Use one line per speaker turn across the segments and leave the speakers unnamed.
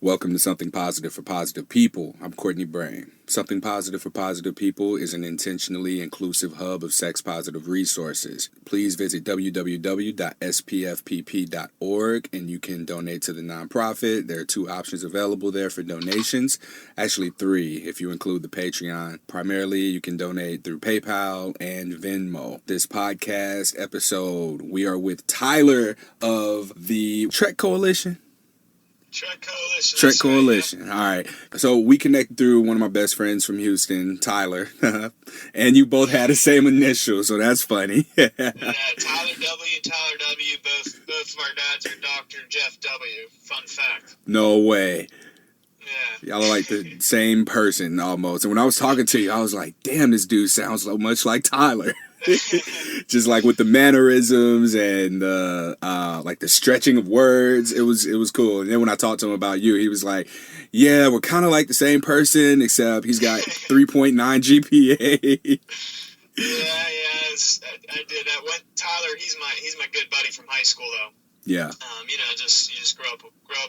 Welcome to Something Positive for Positive People. I'm Courtney Brain. Something Positive for Positive People is an intentionally inclusive hub of sex-positive resources. Please visit www.spfpp.org and you can donate to the nonprofit. There are 2 options available there for donations. Actually 3 if you include the Patreon. Primarily, you can donate through PayPal and Venmo. This podcast episode, we are with Tyler of the Trek Coalition.
Trek Coalition.
Trek Coalition. Right, all right. So we connected through one of my best friends from Houston, Tyler. And you both had the same initials, so that's funny.
Yeah, Tyler W. Both of our dads are Dr. Jeff W. Fun fact.
No way.
Yeah.
Y'all are like the same person almost. And when I was talking to you, I was like, damn, this dude sounds so much like Tyler. Just like with the mannerisms and like the stretching of words, it was cool. And then when I talked to him about you, he was like, "Yeah, we're kind of like the same person, except he's got 3.9 GPA."
I did that. Tyler, he's my good buddy from high school though.
Yeah.
You just grow up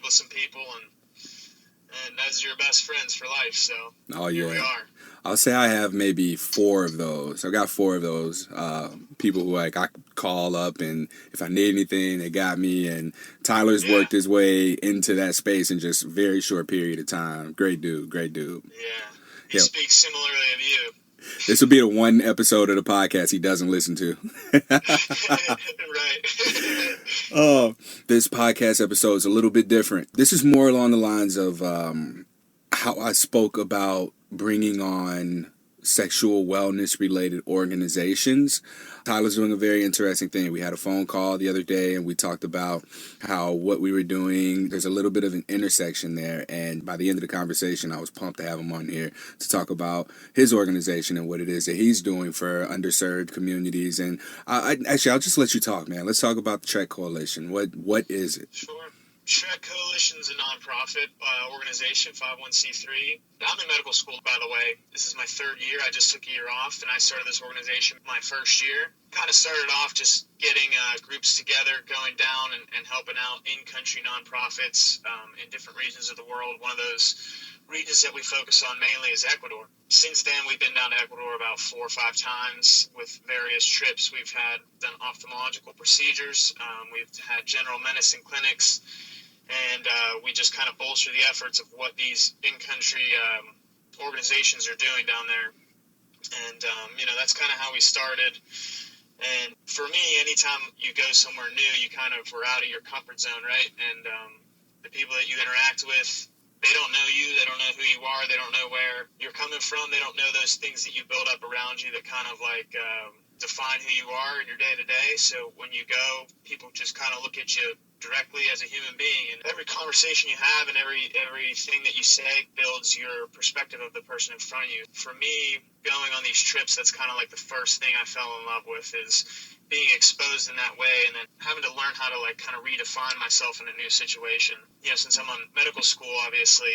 with some people and those are your best friends for life. So here we are.
I'll say I have maybe 4 of those. I've got 4 of those people who like I call up, and if I need anything, they got me. And Tyler's worked his way into that space in just a very short period of time. Great dude.
Yeah. He speaks similarly of you.
This will be the one episode of the podcast he doesn't listen to.
Right.
This podcast episode is a little bit different. This is more along the lines of how I spoke about bringing on sexual wellness related organizations. Tyler's doing a very interesting thing. We had a phone call the other day and we talked about how what we were doing, there's a little bit of an intersection there. And by the end of the conversation, I was pumped to have him on here to talk about his organization and what it is that he's doing for underserved communities. And I'll just let you talk, man. Let's talk about the Trek Coalition. What is it?
Sure. Trek Coalition is a nonprofit organization, 501c3. I'm in medical school, by the way. This is my 3rd year. I just took a year off, and I started this organization my 1st year. Kind of started off just getting groups together, going down and helping out in-country nonprofits in different regions of the world. One of those regions that we focus on mainly is Ecuador. Since then, we've been down to Ecuador about 4 or 5 times with various trips. We've done ophthalmological procedures. We've had general medicine clinics. And we just kind of bolster the efforts of what these in-country organizations are doing down there. And, that's kind of how we started. And for me, anytime you go somewhere new, you kind of are out of your comfort zone, right? And the people that you interact with, they don't know you. They don't know who you are. They don't know where you're coming from. They don't know those things that you build up around you that kind of like define who you are in your day-to-day. So when you go, people just kind of look at you directly as a human being, and every conversation you have and everything that you say builds your perspective of the person in front of you. For me, going on these trips, that's kind of like the first thing I fell in love with, is being exposed in that way, and then having to learn how to like kind of redefine myself in a new situation. Since I'm on medical school, obviously,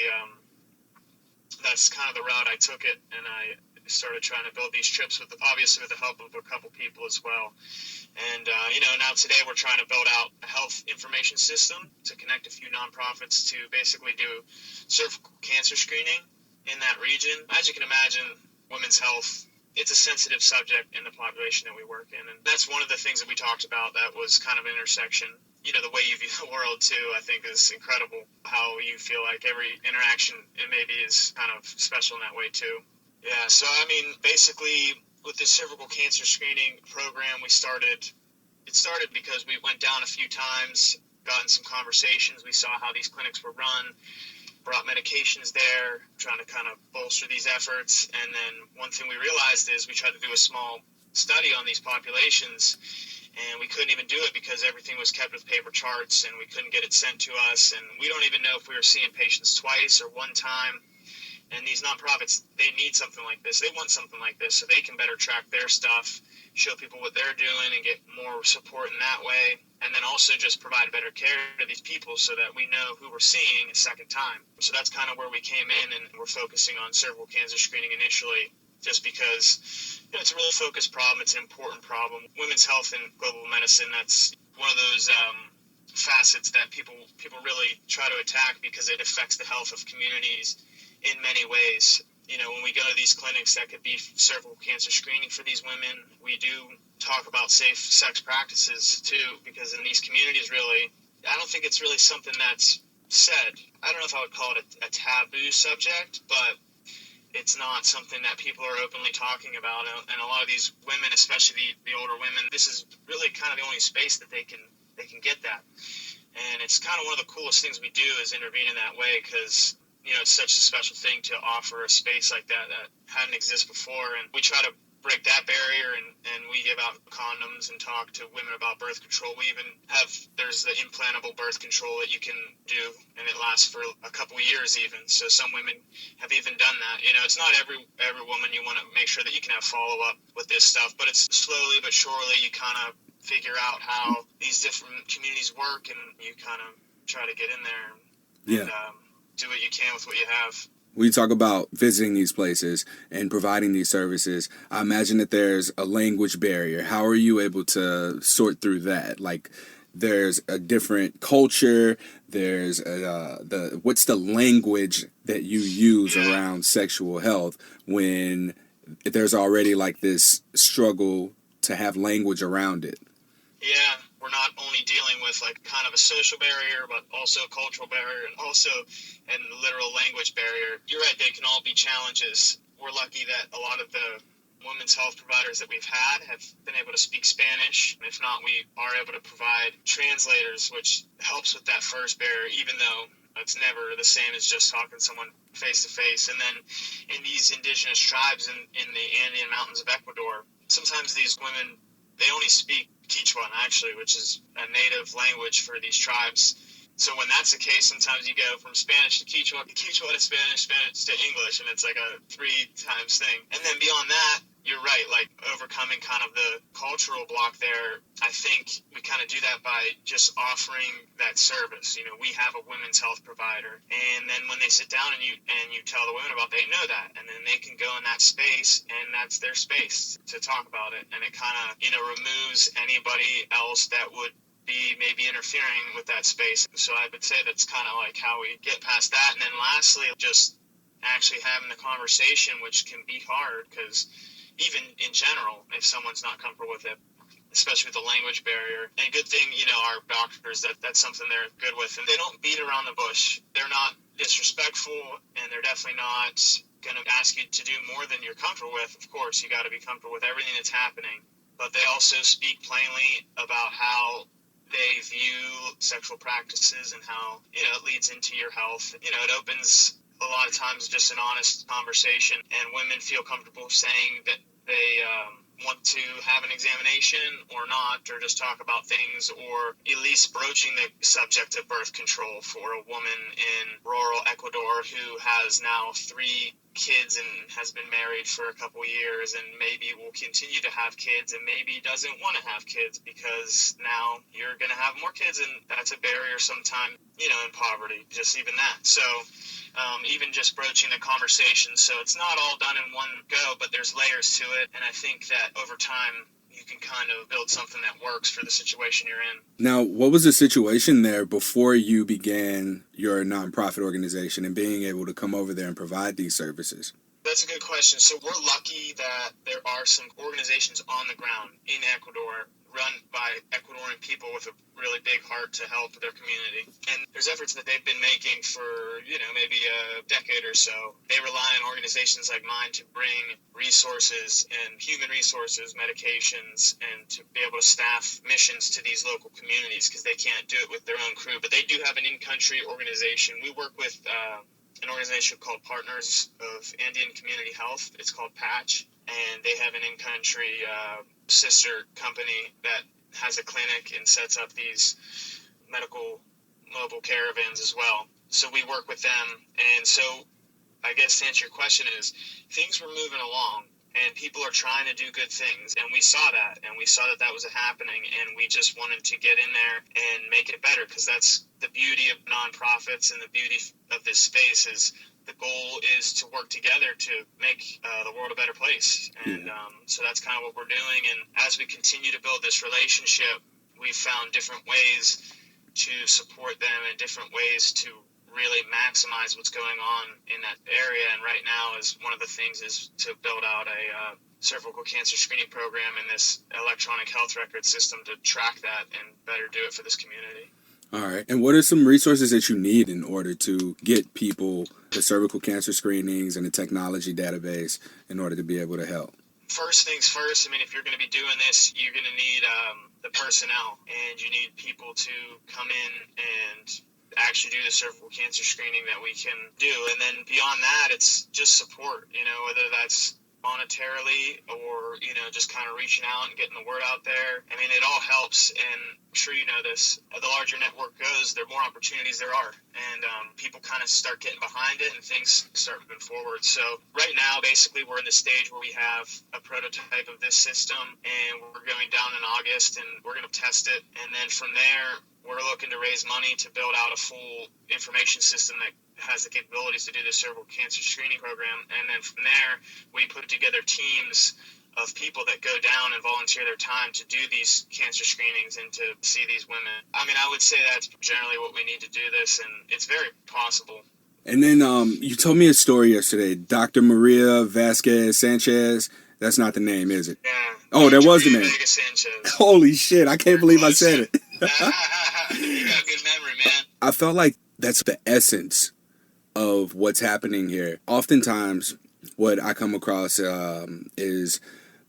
that's kind of the route I took it, and I started trying to build these trips with the help of a couple people as well. And, now today we're trying to build out a health information system to connect a few nonprofits to basically do cervical cancer screening in that region. As you can imagine, women's health, it's a sensitive subject in the population that we work in. And that's one of the things that we talked about that was kind of an intersection. The way you view the world, too, I think is incredible. How you feel like every interaction, it maybe is kind of special in that way, too. Yeah, so, basically, with this cervical cancer screening program, it started because we went down a few times, got in some conversations. We saw how these clinics were run, brought medications there, trying to kind of bolster these efforts. And then one thing we realized is we tried to do a small study on these populations, and we couldn't even do it because everything was kept with paper charts, and we couldn't get it sent to us. And we don't even know if we were seeing patients twice or one time. And these nonprofits, they need something like this. They want something like this so they can better track their stuff, show people what they're doing, and get more support in that way. And then also just provide better care to these people so that we know who we're seeing a second time. So that's kind of where we came in, and we're focusing on cervical cancer screening initially, just because it's a really focused problem. It's an important problem. Women's health in global medicine, that's one of those facets that people really try to attack because it affects the health of communities in many ways. You know, when we go to these clinics, that could be cervical cancer screening for these women. We do talk about safe sex practices too, because in these communities, really, I don't think it's really something that's said. I don't know if I would call it a taboo subject, but it's not something that people are openly talking about. And a lot of these women, especially the older women, this is really kind of the only space that they can get that. And it's kind of one of the coolest things we do is intervene in that way, because you know, it's such a special thing to offer a space like that hadn't existed before. And we try to break that barrier, and we give out condoms and talk to women about birth control. We even there's the implantable birth control that you can do, and it lasts for a couple years even. So some women have even done that. You know, it's not every woman you want to make sure that you can have follow-up with this stuff, but it's slowly but surely you kind of figure out how these different communities work, and you kind of try to get in there and do what you can with what you have.
When you talk about visiting these places and providing these services, I imagine that there's a language barrier. How are you able to sort through that? Like, there's a different culture. There's what's the language that you use around sexual health when there's already like this struggle to have language around it?
Yeah, we're not only dealing with like kind of a social barrier, but also a cultural barrier, and also a literal language barrier. You're right, they can all be challenges. We're lucky that a lot of the women's health providers that we've had have been able to speak Spanish. If not, we are able to provide translators, which helps with that first barrier, even though it's never the same as just talking to someone face to face. And then in these indigenous tribes in the Andean mountains of Ecuador, sometimes these women, they only speak Quechua, actually, which is a native language for these tribes. So when that's the case, sometimes you go from Spanish to Quechua to Spanish, Spanish to English, and it's like a 3 times thing. And then beyond that, you're right, like overcoming kind of the cultural block there. I think we kind of do that by just offering that service. You know, we have a women's health provider, and then when they sit down and you tell the women about, they know that, and then they can go in that space, and that's their space to talk about it, and it kind of, you know, removes anybody else that would be maybe interfering with that space. So I would say that's kind of like how we get past that. And then lastly, just actually having the conversation, which can be hard, because even in general, if someone's not comfortable with it, especially with the language barrier. And good thing, you know, our doctors, that's something they're good with. And they don't beat around the bush. They're not disrespectful, and they're definitely not going to ask you to do more than you're comfortable with. Of course, you got to be comfortable with everything that's happening. But they also speak plainly about how they view sexual practices and how, you know, it leads into your health. You know, it opens a lot of times just an honest conversation, and women feel comfortable saying that they want to have an examination or not, or just talk about things, or at least broaching the subject of birth control for a woman in rural Ecuador who has now 3 kids and has been married for a couple years, and maybe will continue to have kids, and maybe doesn't want to have kids because now you're going to have more kids, and that's a barrier sometimes, you know, in poverty, just even that. So even just broaching the conversation. So it's not all done in one go, but there's layers to it, and I think that over time you can kind of build something that works for the situation you're in.
Now, what was the situation there before you began your nonprofit organization and being able to come over there and provide these services?
That's a good question. So we're lucky that there are some organizations on the ground in Ecuador run by Ecuadorian people with a really big heart to help their community. And there's efforts that they've been making for, you know, maybe a decade or so. They rely on organizations like mine to bring resources and human resources, medications, and to be able to staff missions to these local communities because they can't do it with their own crew. But they do have an in-country organization. We work with an organization called Partners of Andean Community Health. It's called Patch, and they have an in-country sister company that has a clinic and sets up these medical mobile caravans as well. So we work with them, and so I guess to answer your question is, things were moving along, and people are trying to do good things, and we saw that, that was happening, and we just wanted to get in there and make it better, because that's the beauty of nonprofits, and the beauty of this space is the goal is to work together to make the world a better place. And so that's kind of what we're doing. And as we continue to build this relationship, we've found different ways to support them in different ways to really maximize what's going on in that area. And right now is one of the things is to build out a cervical cancer screening program in this electronic health record system to track that and better do it for this community.
All right. And what are some resources that you need in order to get people the cervical cancer screenings and the technology database in order to be able to help?
First things first, I mean, if you're going to be doing this, you're going to need the personnel, and you need people to come in and actually do the cervical cancer screening that we can do. And then beyond that, it's just support, whether that's monetarily or, just kind of reaching out and getting the word out there. I mean, it all helps, and I'm sure you know this. The larger network goes, the more opportunities there are, and people kind of start getting behind it and things start moving forward. So right now, basically, we're in the stage where we have a prototype of this system, and we're going down in August, and we're going to test it. And then from there, we're looking to raise money to build out a full information system that has the capabilities to do the cervical cancer screening program. And then from there, we put together teams of people that go down and volunteer their time to do these cancer screenings and to see these women. I mean, I would say that's generally what we need to do this, and it's very possible.
And then you told me a story yesterday, Dr. Maria Vasquez Sanchez. That's not the name, is it?
Yeah.
Oh, that was the name.
Vega Sanchez.
Holy shit, I can't believe I said it.
You got good memory, man.
I felt like that's the essence of what's happening here. Oftentimes, what I come across is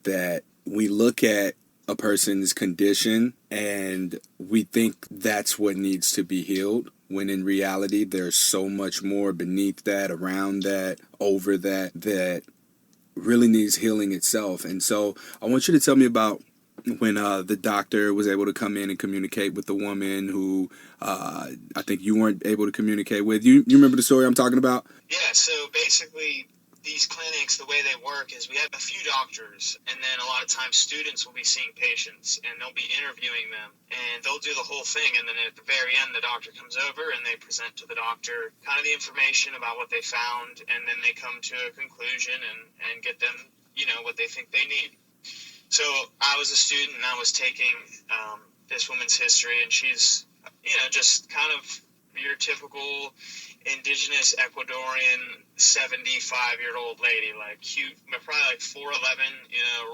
that we look at a person's condition and we think that's what needs to be healed, when in reality, there's so much more beneath that, around that, over that, that really needs healing itself. And so I want you to tell me about when the doctor was able to come in and communicate with the woman who I think you weren't able to communicate with. You remember the story I'm talking about?
Yeah, so basically these clinics, the way they work is we have a few doctors, and then a lot of times students will be seeing patients, and they'll be interviewing them, and they'll do the whole thing, and then at the very end the doctor comes over and they present to the doctor kind of the information about what they found, and then they come to a conclusion and get them, what they think they need. So I was a student, and I was taking this woman's history, and she's, just kind of your typical indigenous Ecuadorian 75-year-old lady, like cute, probably like 4'11",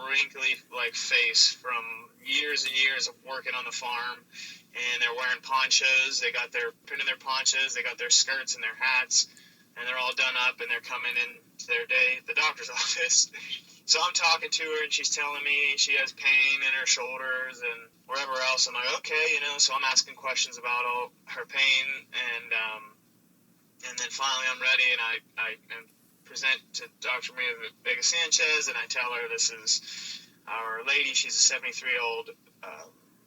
wrinkly like face from years and years of working on the farm. And they're wearing ponchos. They got their pinning their ponchos. They got their skirts and their hats, and they're all done up, and they're coming in to their day at the doctor's office. So I'm talking to her, and she's telling me she has pain in her shoulders and wherever else. I'm like, okay, so I'm asking questions about all her pain, and then finally I'm ready, and I present to Dr. Maria Vega Sanchez, and I tell her this is our lady. She's a 73-year-old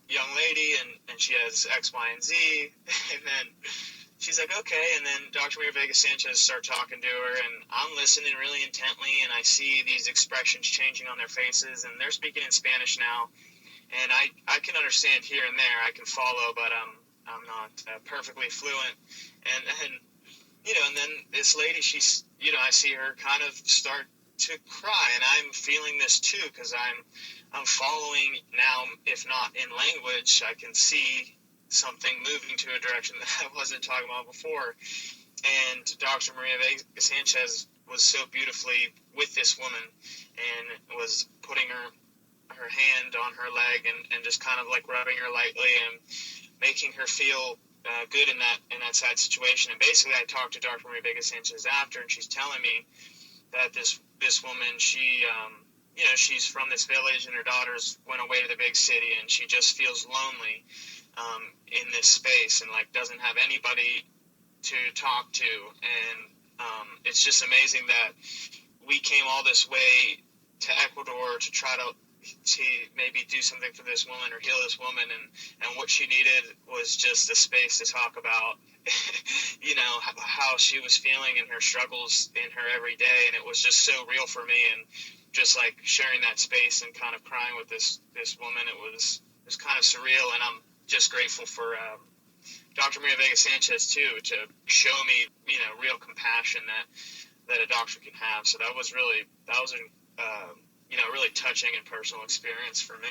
young lady, and she has X, Y, and Z. And then she's like, okay. And then Dr. Maria Vega Sanchez starts talking to her, and I'm listening really intently, and I see these expressions changing on their faces, and they're speaking in Spanish now. And I can understand here and there. I can follow, but I'm not perfectly fluent. And and then this lady, she's, I see her kind of start to cry, and I'm feeling this too, because I'm following now, if not in language, I can see something moving to a direction that I wasn't talking about before. And Dr. Maria Vega Sanchez was so beautifully with this woman and was putting her hand on her leg and just kind of like rubbing her lightly and making her feel good in that sad situation. And basically I talked to Dr. Maria Vega Sanchez after, and she's telling me that this woman, she she's from this village, and her daughters went away to the big city, and she just feels lonely in this space, and like doesn't have anybody to talk to. And it's just amazing that we came all this way to Ecuador to try to maybe do something for this woman or heal this woman, and what she needed was just a space to talk about how she was feeling and her struggles in her every day. And it was just so real for me, and just like sharing that space and kind of crying with this woman, it was kind of surreal. And I'm just grateful for Dr. Maria Vega Sanchez too, to show me real compassion that a doctor can have. So that was a really touching and personal experience for me.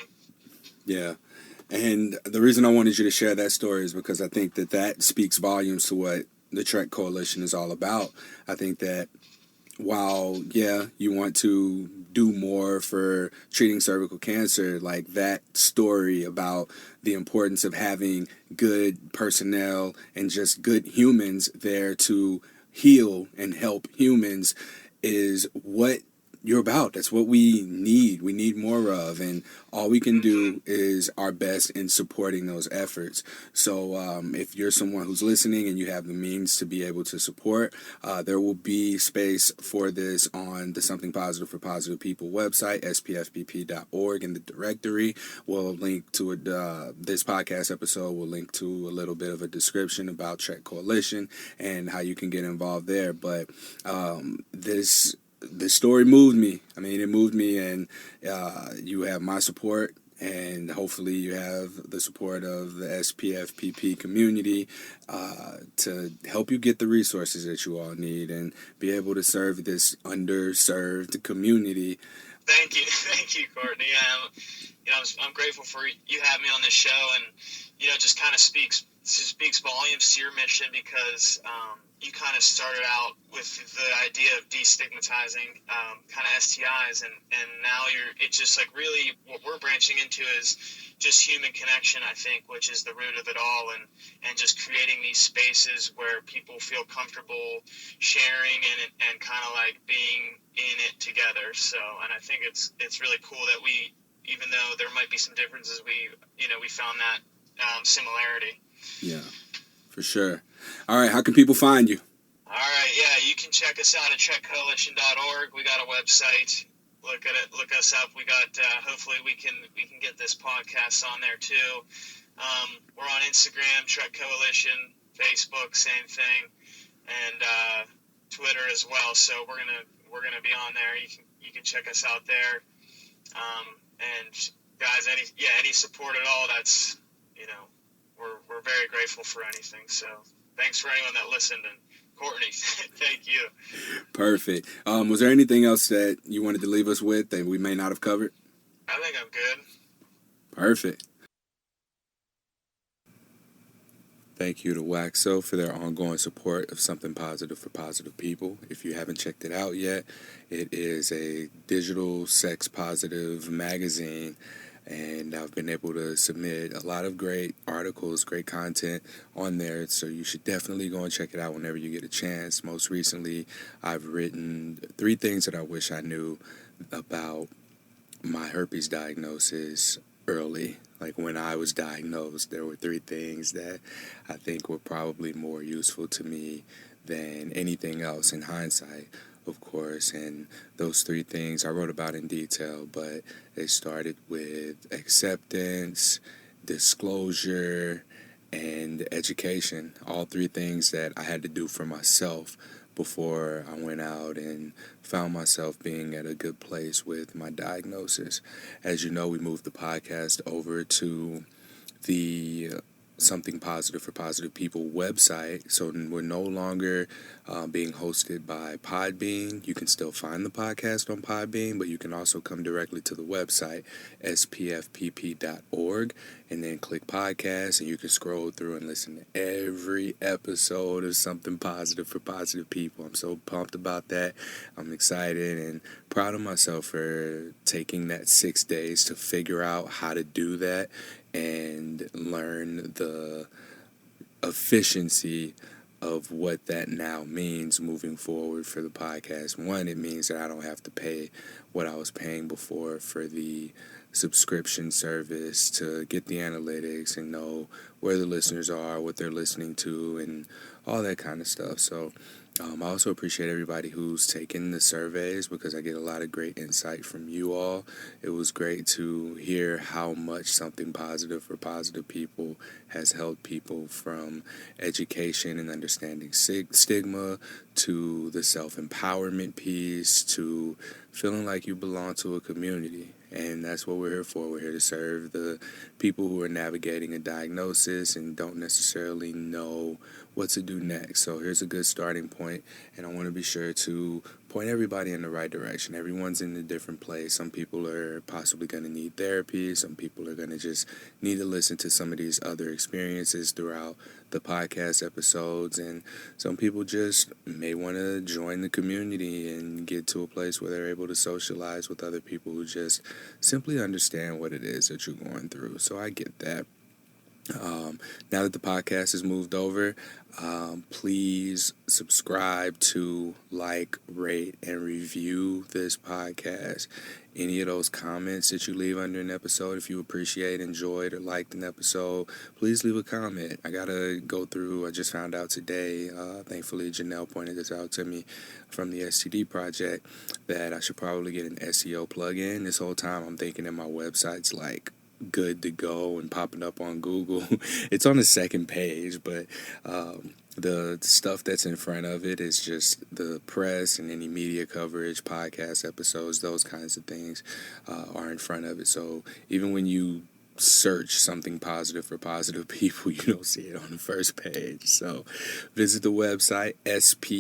Yeah. And the reason I wanted you to share that story is because I think that speaks volumes to what the Trek Coalition is all about. I think that while, yeah, you want to do more for treating cervical cancer, like that story about the importance of having good personnel and just good humans there to heal and help humans is what you're about. That's what we need. We need more of, and all we can do is our best in supporting those efforts. So if you're someone who's listening and you have the means to be able to support, there will be space for this on the Something Positive for Positive People website, spfpp.org, in the directory. We'll link to it. This podcast episode will link to a little bit of a description about Trek Coalition and how you can get involved there. But this story moved me. I mean, it moved me, and you have my support, and hopefully you have the support of the SPFPP community to help you get the resources that you all need and be able to serve this underserved community.
Thank you, Courtney. I'm grateful for you having me on this show, and just kind of speaks volumes to your mission, because you kind of started out with the idea of destigmatizing kind of STIs, and now it's just like really what we're branching into is just human connection, I think, which is the root of it all, and just creating these spaces where people feel comfortable sharing and kind of like being in it together. So, and I think it's really cool that we, even though there might be some differences, we found that similarity.
Yeah, for sure. All right, how can people find you?
All right, yeah, you can check us out at trekcoalition.org. We got a website. Look us up. We got. Hopefully, we can get this podcast on there too. We're on Instagram, Trek Coalition, Facebook, same thing, and Twitter as well. So we're gonna be on there. You can check us out there. And guys, any support at all, that's we're very grateful for anything. So thanks for anyone that listened, and Courtney, thank you.
Perfect. Was there anything else that you wanted to leave us with that we may not have covered?
I think I'm good.
Perfect. Thank you to Waxo for their ongoing support of Something Positive for Positive People. If you haven't checked it out yet, it is a digital sex positive magazine, and I've been able to submit a lot of great articles, great content on there, so you should definitely go and check it out whenever you get a chance. Most recently, I've written 3 things that I wish I knew about my herpes diagnosis early. Like when I was diagnosed, there were 3 things that I think were probably more useful to me than anything else in hindsight, of course. And those 3 things I wrote about in detail, but they started with acceptance, disclosure, and education. All 3 things that I had to do for myself before I went out and found myself being at a good place with my diagnosis. As you know, we moved the podcast over to the Something Positive for Positive People website, so we're no longer being hosted by Podbean. You can still find the podcast on Podbean, but you can also come directly to the website, spfpp.org, and then click podcast, and you can scroll through and listen to every episode of Something Positive for Positive People. I'm so pumped about that. I'm excited and proud of myself for taking that 6 days to figure out how to do that and learn the efficiency of what that now means moving forward for the podcast. One, it means that I don't have to pay what I was paying before for the subscription service to get the analytics and know where the listeners are, what they're listening to, and all that kind of stuff. So I also appreciate everybody who's taken the surveys, because I get a lot of great insight from you all. It was great to hear how much Something Positive for Positive People has helped people, from education and understanding stigma to the self-empowerment piece to feeling like you belong to a community. And that's what we're here for. We're here to serve the people who are navigating a diagnosis and don't necessarily know what to do next. So here's a good starting point, and I want to be sure to point everybody in the right direction. Everyone's in a different place. Some people are possibly going to need therapy. Some people are going to just need to listen to some of these other experiences throughout the podcast episodes. And some people just may want to join the community and get to a place where they're able to socialize with other people who just simply understand what it is that you're going through. So I get that. Now that the podcast has moved over, please subscribe to, like, rate, and review this podcast. Any of those comments that you leave under an episode, if you appreciate, enjoyed, or liked an episode, please leave a comment. I gotta go through, I just found out today, thankfully Janelle pointed this out to me from the STD project, that I should probably get an SEO plugin. This whole time I'm thinking that my website's like good to go and popping up on Google. It's on the second page, but the stuff that's in front of it is just the press and any media coverage, podcast episodes, those kinds of things are in front of it. So even when you search something positive for positive people, you don't see it on the first page. So visit the website spfpp.org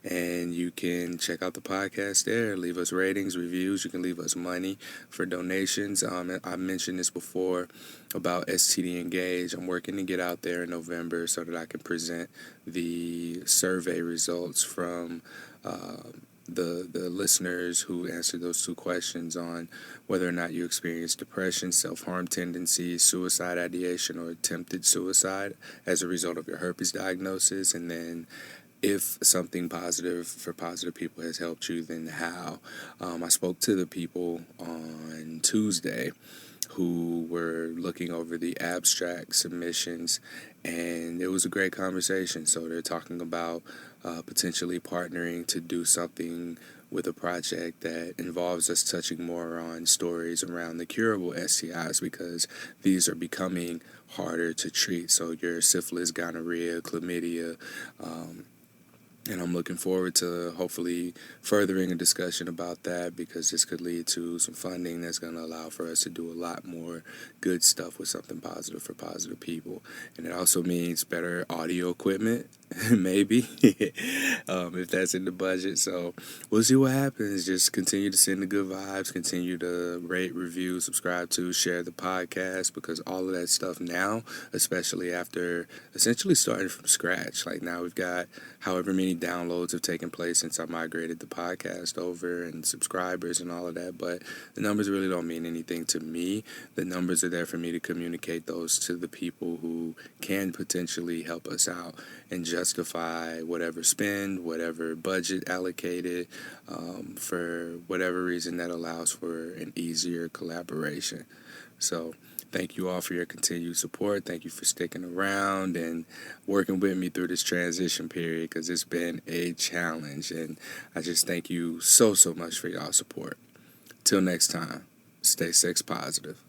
and you can check out the podcast there. Leave us ratings, reviews. You can leave us money for donations. I mentioned this before about STD Engage. I'm working to get out there in November so that I can present the survey results from the listeners who answered those two questions on whether or not you experience depression, self-harm tendencies, suicide ideation, or attempted suicide as a result of your herpes diagnosis, and then if something positive for positive people has helped you, then how. I spoke to the people on Tuesday who were looking over the abstract submissions, and it was a great conversation. So they're talking about potentially partnering to do something with a project that involves us touching more on stories around the curable STIs, because these are becoming harder to treat. So your syphilis, gonorrhea, chlamydia, and I'm looking forward to hopefully furthering a discussion about that, because this could lead to some funding that's going to allow for us to do a lot more good stuff with something positive for positive people. And it also means better audio equipment, maybe, if that's in the budget. So we'll see what happens. Just continue to send the good vibes, continue to rate, review, subscribe to, share the podcast, because all of that stuff now, especially after essentially starting from scratch, like now we've got however many downloads have taken place since I migrated the podcast over, and subscribers and all of that, but the numbers really don't mean anything to me. The numbers are there for me to communicate those to the people who can potentially help us out and justify whatever spend, whatever budget allocated, for whatever reason that allows for an easier collaboration. So thank you all for your continued support. Thank you for sticking around and working with me through this transition period, because it's been a challenge. And I just thank you so much for y'all support. Till next time, stay sex positive.